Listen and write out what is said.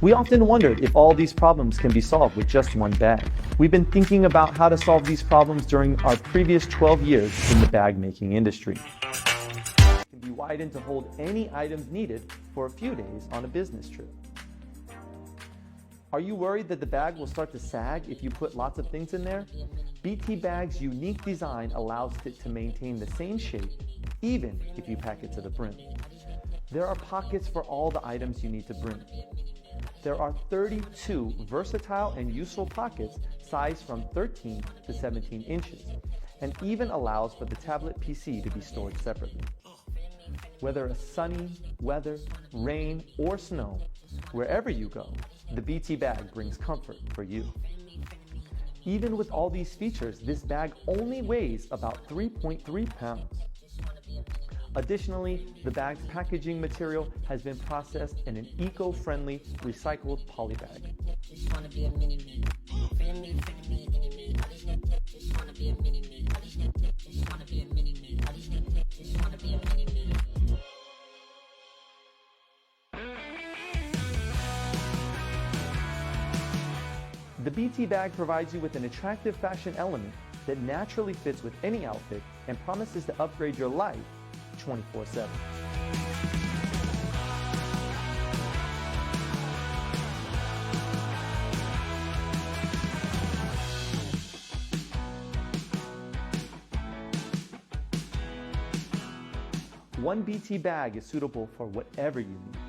We often wondered if all these problems can be solved with just one bag. We've been thinking about how to solve these problems during our previous 12 years in the bag making industry. It can be widened to hold any items needed for a few days on a business trip. Are you worried that the bag will start to sag if you put lots of things in there? BTBAG's unique design allows it to maintain the same shape even if you pack it to the brim. There are pockets for all the items you need to bring. There are 32 versatile and useful pockets sized from 13 to 17 inches, and even allows for the tablet PC to be stored separately. Whether a sunny weather, rain, or snow, wherever you go, the BT bag brings comfort for you. Even with all these features, this bag only weighs about 3.3 pounds. Additionally, the bag's packaging material has been processed in an eco-friendly recycled poly bag. The BT bag provides you with an attractive fashion element that naturally fits with any outfit and promises to upgrade your life 24/7. One BT bag is suitable for whatever you need.